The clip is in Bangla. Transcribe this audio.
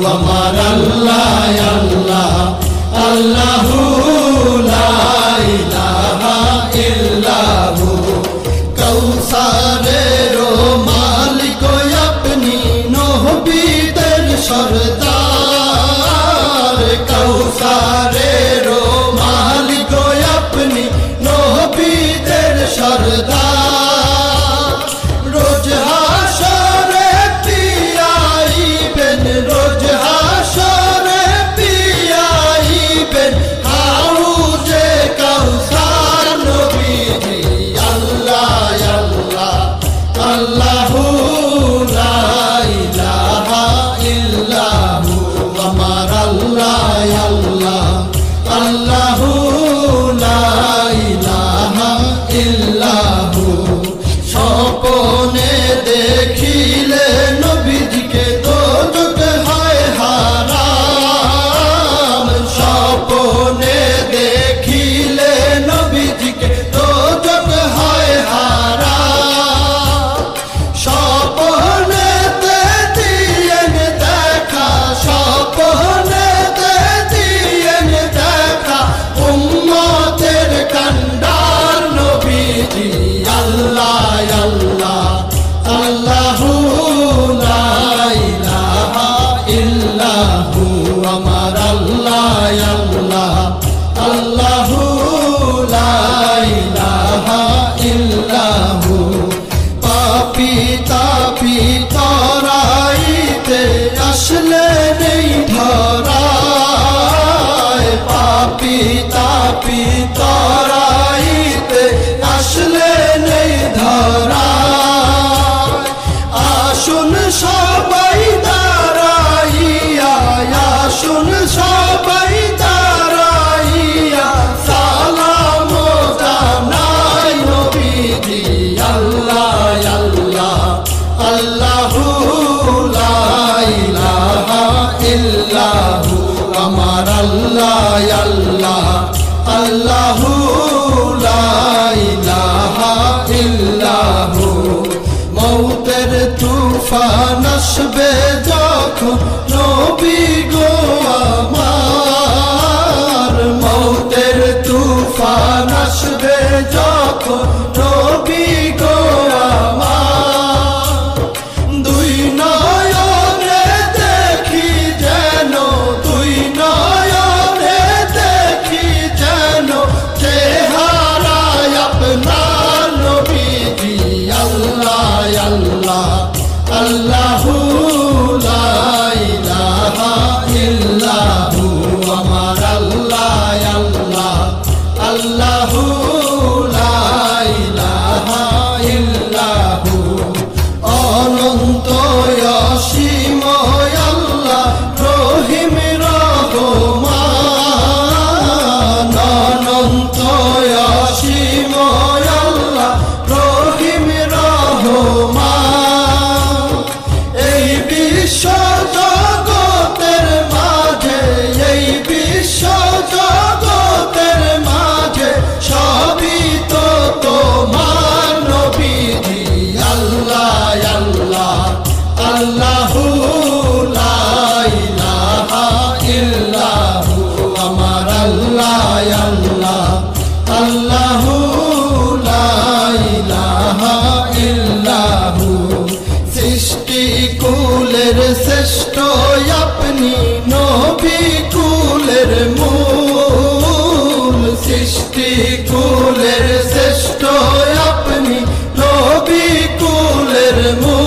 আমার আল্লাহ আল্লাহ আল্লাহু লা ইলাহা ইল্লাহু কৌসারের মালিক আপনি নবীদের সরদার কৌসারের মালিক আপনি নবীদের সরদার রোজ হাসরে পিয়াইবেন রোজ হাসরে পিয়াইবেন হাউজে কাউসার নবীজি আল্লাহ আল্লাহ আল্লাহু লা ইলাহা ইল্লাহু আমার আল্লাহ আল্লাহ আল্লাহু লা ইলাহা ইল্লাহু স্বপ্নে দেখিলে নবীজিকে দোজখ হয় হারাম স্বপ্নে দেখিলে নবীজিকে দোজখ হয় হারাম স্বপ্নেতে দিয়েন দেখা স্বপ্নেতে দিয়েন দেখা উম্মতের কান্ডার নবীজি আল্লাহ আল্লাহ আল্লাহু লা ইলাহা ইল্লাহু আমার আল্লাহ আল্লাহ আল্লাহু লা ইলাহা ইল্লাহু পাপী তাপী তরাইতে আসলে নেই ধরায় পাপী তাপী তরাইতে আসলে নেই ধরায় আসুন সবাই দাঁড়াইয়া আসুন সবাই দাঁড়াইয়া সালাম জানাই নবীজি আল্লাহ আল্লাহ আল্লাহু লা ইলাহা ইল্লাহু আমার আল্লাহ আল্লাহ আল্লাহু লা ইলাহা ইল্লাহু মৌতের তুফান আসবে যখন নবী গো আমার মৌতের তুফান আসবে যখন নবী গো আমার দুই নয়নে দেখি যেন দুই নয়নে দেখি যেন চেহারায় আপনার নবীজি আল্লাহ আল্লাহ আল্লাহু লা ইলাহা ইল্লাহু আমার আল্লাহ আল্লাহ আল্লাহু লা ইলাহা ইল্লাহু অনন্ত অসীম আল্লাহ রহিম রহমান অনন্ত অসীম আল্লাহ রহিম রহমান এই বিশ্ব জগতের মাঝে এই বিশ্ব জগতের মাঝে সবই তো তোমার নবীজি আল্লাহ আল্লাহ আল্লাহু লা ইলাহা ইল্লাহু আমার আল্লাহ আল্লাহ আল্লাহু লা ইলাহা ইল্লাহু সৃষ্টি কুলের শ্রেষ্ঠ আপনি নবী কুলের মূল সৃষ্টি কুলের শ্রেষ্ঠ আপনি নবী কুলের মূল